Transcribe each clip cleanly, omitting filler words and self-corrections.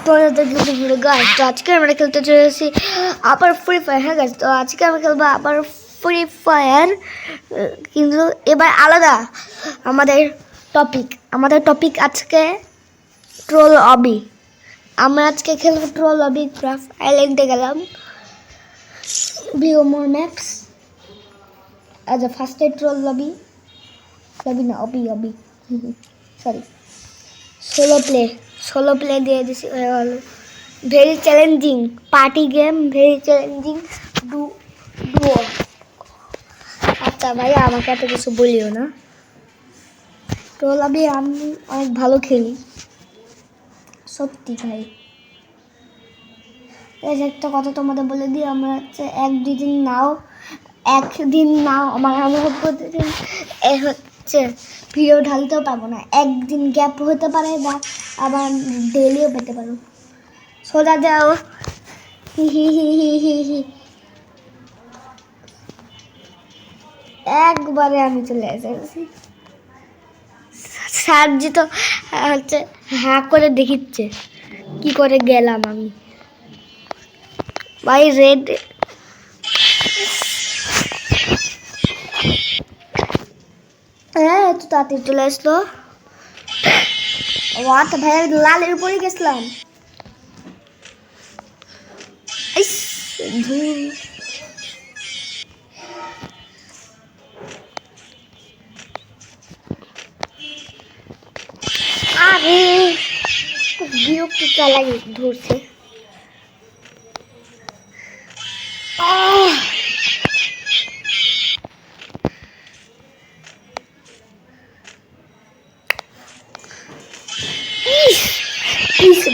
तो गाइस तो आज के আমরা খেলতে চলেছি আবার ফ্রি ফায়ার। হ্যাঁ গাইস, তো আজকে আমরা খেলবো আবার ফ্রি ফায়ার, কিন্তু এবার আলাদা আমাদের টপিক আজকে ট্রোল অবি। আমরা আজকে খেলবো ট্রোল অবি। ক্রাফট আইল্যান্ডে গেলাম, view more maps as a first troll অবি না অবি সরি ষোলো প্লে দিয়ে দিছি। Very challenging party game, very challenging duo. আচ্ছা ভাই, আমাকে এত কিছু বলিও না। ট্রোল অবি আমি অনেক ভালো খেলি সত্যি ভাই। এই যে একটা কথা তোমাদের বলে দিই, আমরা হচ্ছে একদিন নাও আমরা প্রতিদিন হচ্ছে ভিডিও ঢালতেও পারবো না। একদিন গ্যাপ হতে পারে বা আবার ডেলিও পেতে পারো। সোজা যাও হি একবারে আমি চলে এসেছি। সার্জি তো হচ্ছে হ্যাঁ করে দেখিচ্ছে কি করে গেলাম আমি ভাই। রেড হ্যাঁ তো তাড়াতাড়ি চলে আসলো। ওয়াট ভাই, লালের উপরে গেছিলাম। আরে বিরক্ত লাগে ধরছে।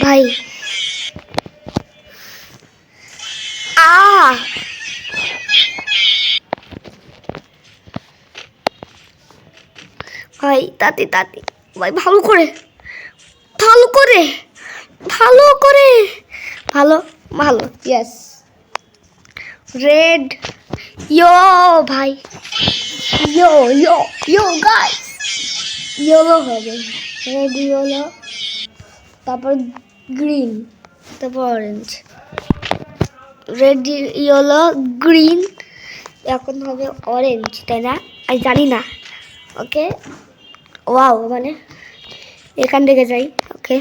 ভাই ভাই তাতে ভাই ভালো করে ইয়েস রেড ইয়ো ভাই ইয়ো গাইস, ইয়েলো হবে, রেড ইয়েলো, তারপর গ্রিন, তারপর অরেঞ্জ। রেড ইয়েলো গ্রিন, এখন হবে অরেঞ্জ, তাই না? আমি জানি না। ওকে ওয়াও, মানে এখান থেকে যাই। ওকে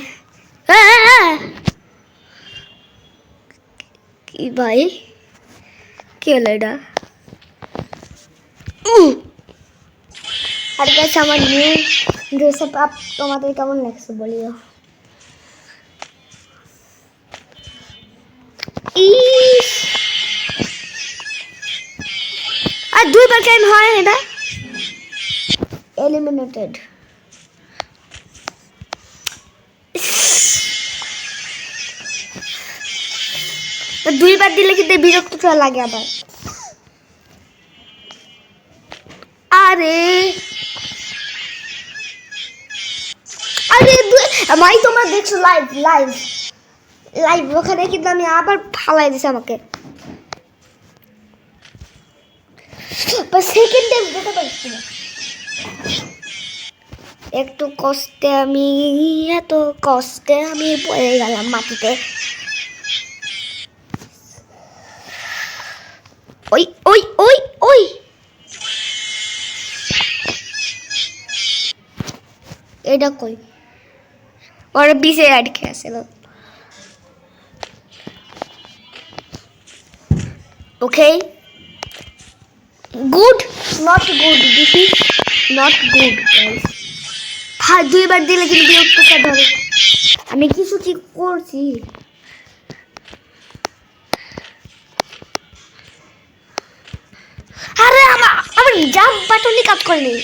কি ভাই, কি হলো এটা? আর কাছে আমার নিউ ড্রেস আপ তোমাদের কেমন লাগছে বলিও। আর দুইবার কেন হয় এটা? এলিমিনেটেড। দুইবার দিলে কিন্তু বিরক্ত লাগে আবার। আরে ভাই তোমরা দেখছো লাইভ ওখানে কিন্তু আমি আবার ফালাই দিছি আমাকে। সেকেন্ডে যেতে পারছি না। এত কষ্টে আমি পড়ে গেলাম মাটিতে। ওই এটা কই? ওরা বিছে আটকে আছে। Okay good, not good, this is not good guys. ভাই দুইবার দিলে কিন্তু বিরক্ত ধরে। আমি কিছু কি করছি? আরে আমার জাম্প বাটনই কাজ করেনি।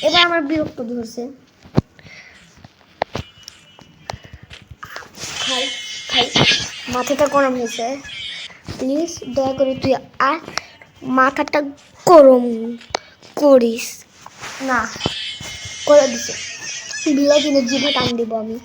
এবার আমার বিরক্ত ধরছে। ভাই মাথাটা গরম হয়েছে, প্লিজ দয়া করে তুই আর মাথাটা গরম করিস না। করে দিছে বিলাই কিনে জিভে টান দিব আমি।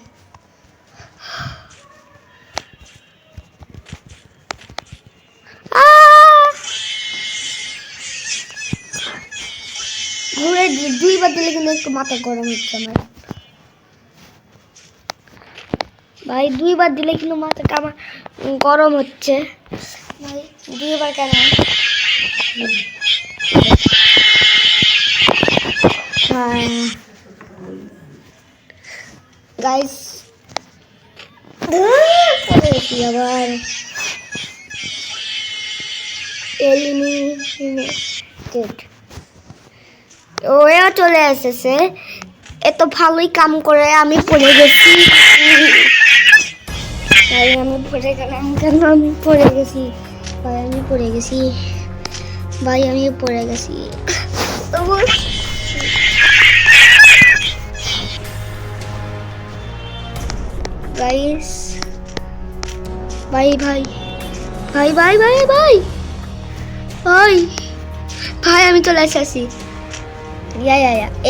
ঘুরে দুইবার দিলে কিন্তু একটু মাথা গরম হচ্ছে আমার। ভাই দুইবার দিলে কিন্তু মাথাটা আমার গরম হচ্ছে ভাই দুইবার কেন গাইস আবার এলিমিনেটেড ওরা চলে এসেছে এত ভালোই কাম করে আমি পড়ে গেছি ভাই আমি পড়ে গেলাম কেন আমি পড়ে গেছি ভাই আমি পড়ে গেছি ভাই আমি পড়ে গেছি গাইস ভাই ভাই ভাই ভাই ভাই ভাই ভাই ভাই আমি চলে এসেছি ইয়া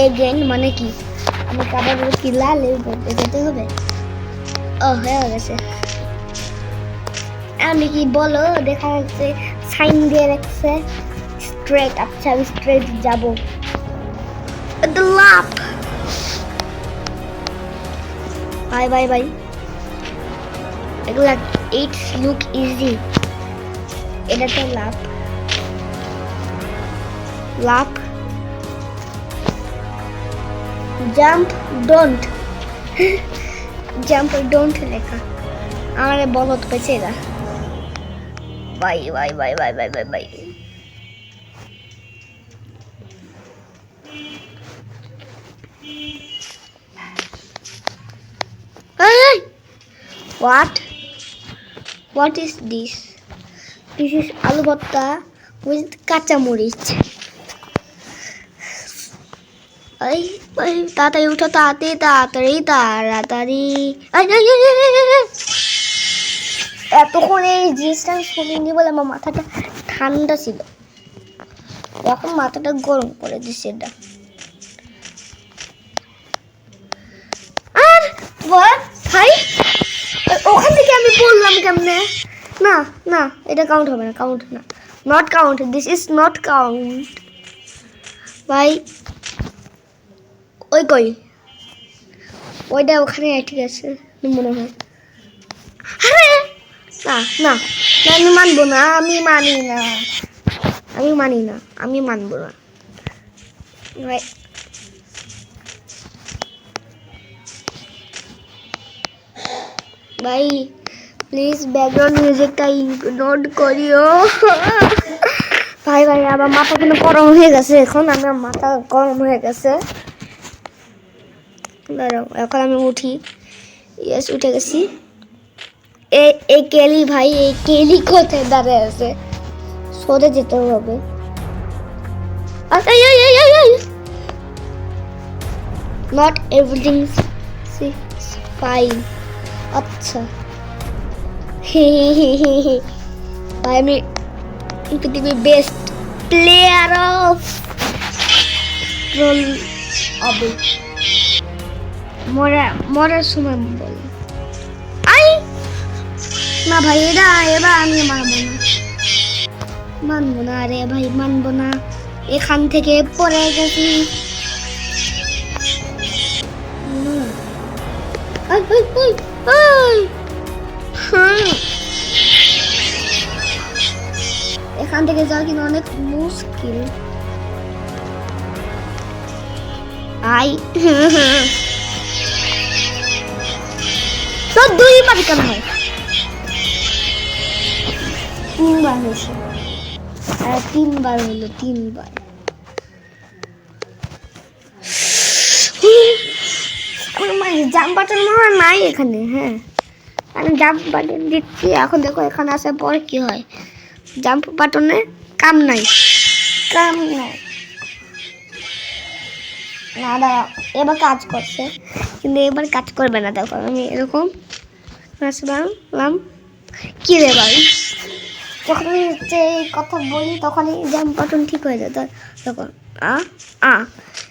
এগেন মানে কি আমাকে আবার কি লাল যেতে হবে ও হয়ে গেছে আমি কি বলো দেখা যাচ্ছে সাইন দিয়ে রাখছে স্ট্রেট আচ্ছা আমি স্ট্রেট যাবো লাভ বাই বাই বাই এগুলা ইটস লুক ইজি এটা তো লাভ লাভ জাম্প ডোন্ট লেখা আমার বলত পেছে না bye bye bye bye bye bye bye What is this? This is aloo bhatta with kacha moric. Ay, তাড়াতাড়ি উঠো তাড়াতাড়ি এতক্ষণ এই জিনিসটা শুনিনি বলে আমার মাথাটা ঠান্ডা ছিল এখন মাথাটা গরম করে দিচ্ছে এটা আর ভাই ওখান থেকে আমি বললাম কেমনে না না এটা কাউন্ট হবে না কাউন্ট না not count this is not count ভাই ওই কই ওইটা ওখানে ঠিক আছে মনে হয় না না আমি মানবো না আমি মানবো না ভাই ভাই প্লিজ ব্যাকগ্রাউন্ড মিউজিকটা ইগনোর করিও ভাই ভাই আমার মাথা কিন্তু গরম হয়ে গেছে এখন আমার মাথা গরম হয়ে গেছে দাঁড়াও এখন আমি উঠি ইয়েস উঠে গেছি এই কেলি ভাই এই কেলি কোথায় দাঁড়িয়ে আছে সরে যেতে হবে নট এভরিথিং ফাইন আচ্ছা ভাই আমি পৃথিবীর বেস্ট প্লেয়ার অফ রোল হবে মরার সময় বল আই না ভাই এবার আমি মানবো না রে ভাই মানবো না এখান থেকে পড়ে গেছি এখান থেকে যাওয়া কিন্তু অনেক মুশকিল আই তো দুইবার কেন হয় তিনবার হয়েছে তিনবার হলো জাম্প বাটন মনে নাই এখানে হ্যাঁ আমি জাম্প বাটন দিচ্ছি এখন দেখো এখানে আসার পর কি হয় জাম্প বাটনে কাম নাই না দাঁড়া এবার কাজ করছে কিন্তু এবার কাজ করবে না দেখো আমি এরকম আসলাম কি রে ভাই যখন আমি হচ্ছে এই কথা বলি তখনই জাম্প বাটন ঠিক হয়ে যায় তখন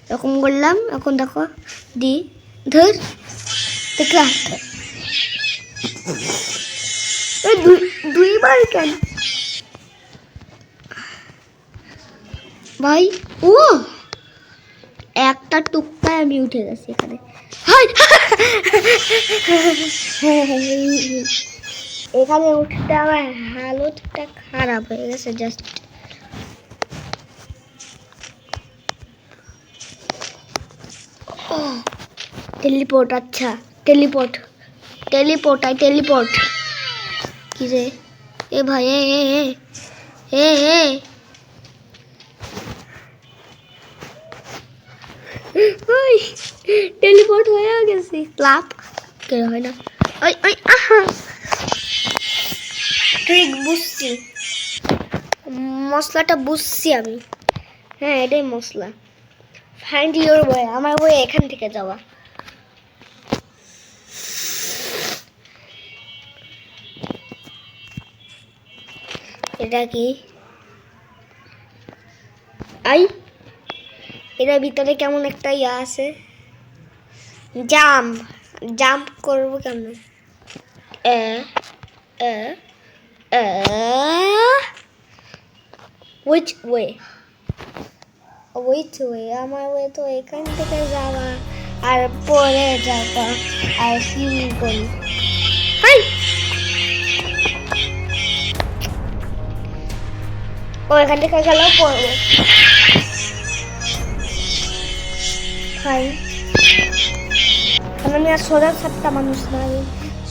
এরকম করলাম এখন দেখো দি ধর দেখলাম দুইবার কেন ভাই ও একটা টুকটায় আমি উঠে গেছি এখানে হাই এখানে উঠতে আমার হালতটা খারাপ হয়ে গেছে জাস্ট। টেলিপোর্ট, আচ্ছা টেলিপোর্ট টেলিপোর্ট আই টেলিপোর্ট। কি রে এ ভাই এ এ এ এ ওই টেলিপোর্ট হয়ে গেছি। ক্লাব কে হয় না। ওই ওই আহা ট্রিক বুঝছি, মশলাটা বুঝছি আমি। হ্যাঁ এটাই মশলা। ফাইন্ড ইউর ওয়ে, আমার ওয়ে এখান থেকে যাওয়া। এটা কি আই, এটার ভিতরে কেমন একটা ইয়া আছে। জাম্প, জাম্প করবো কেমন? এ এ এ which way, which way? আমার ওয়ে তো এখান থেকে যাওয়া আর পরে যাওয়া আর সুইমিং করি। হাই ও এখান থেকে গেলেও পড়বো। হাই কারণ আমি আর সোজা সাতটা মানুষ না, আমি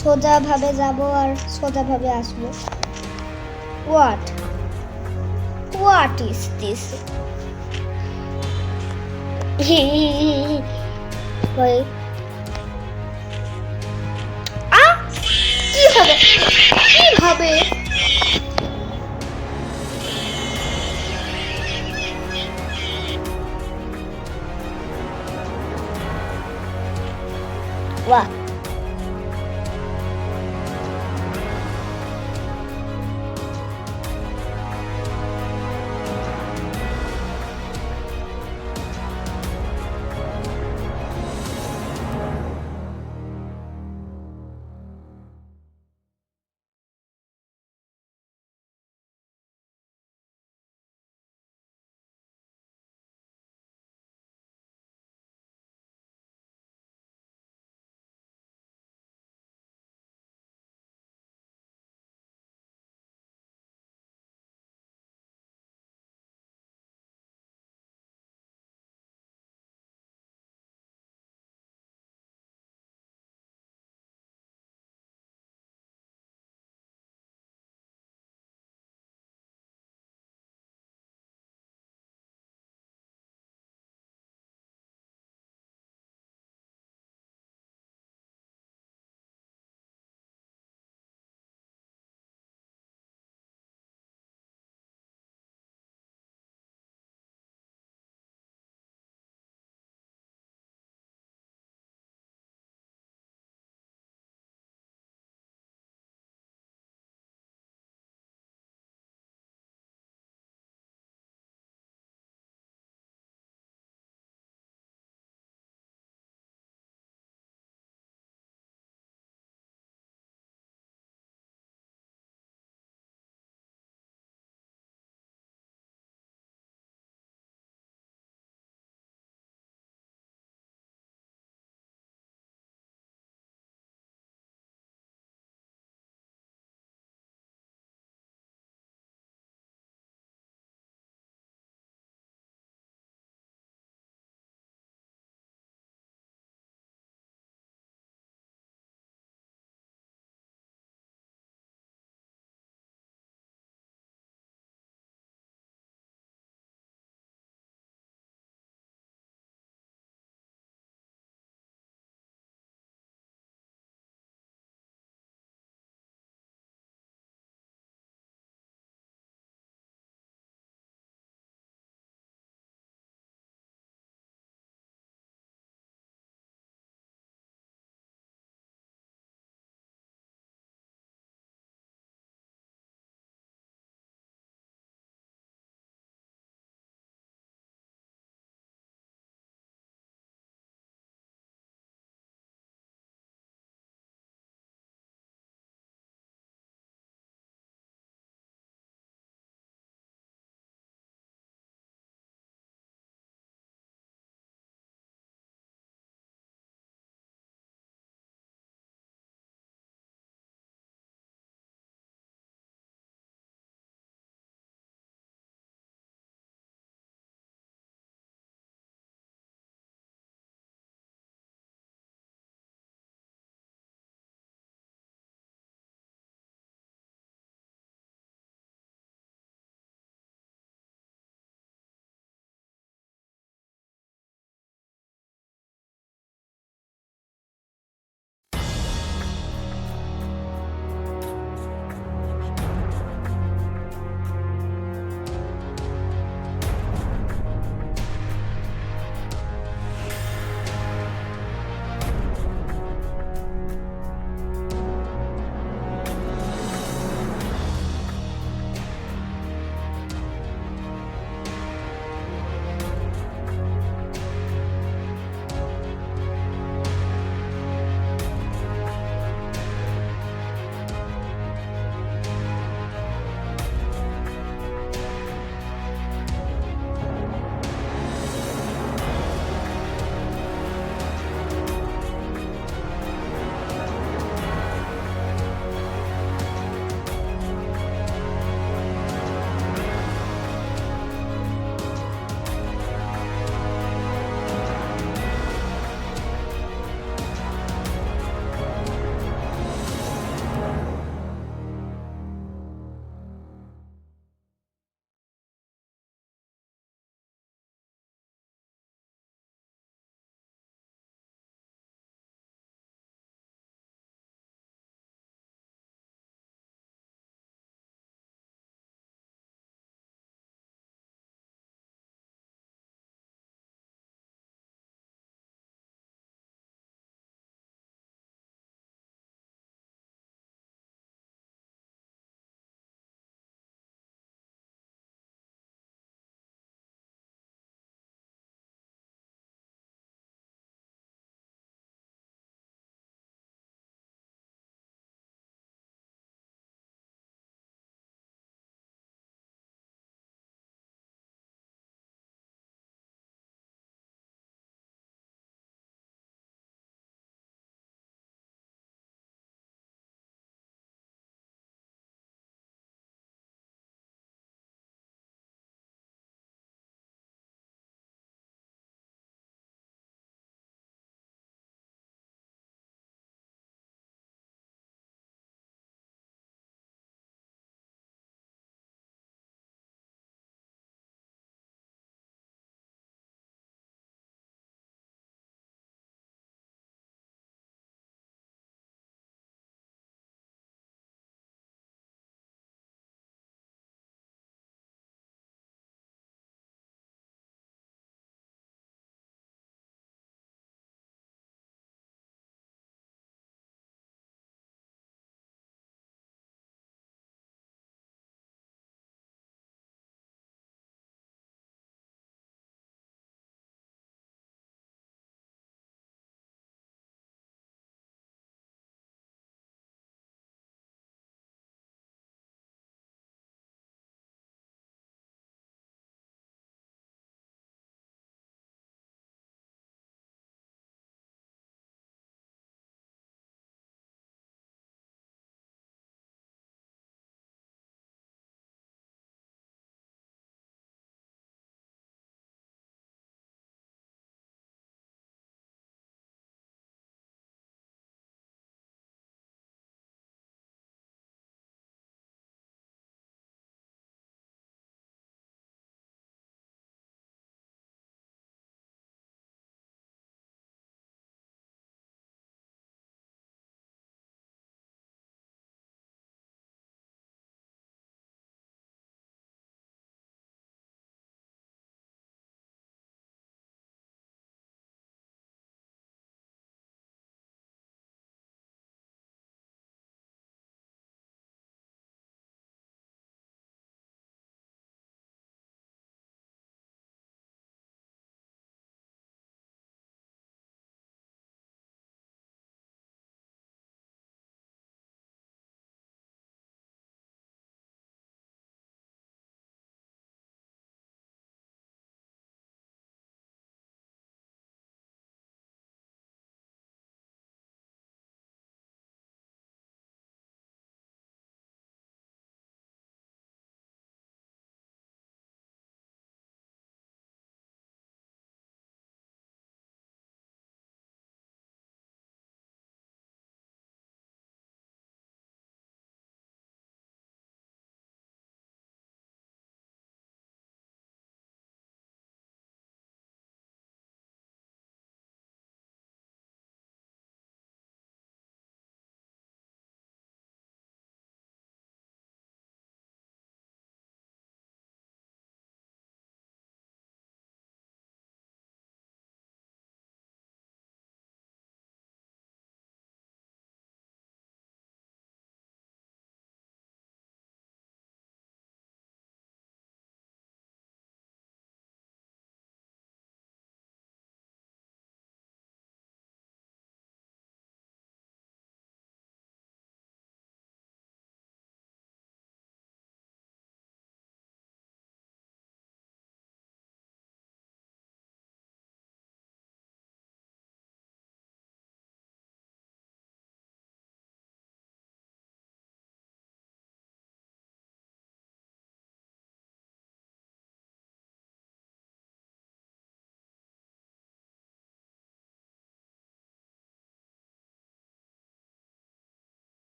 সোজাভাবে যাবো আর সোজাভাবে আসবো। What what is this? ভাই আ কিভাবে কিভাবে বাহ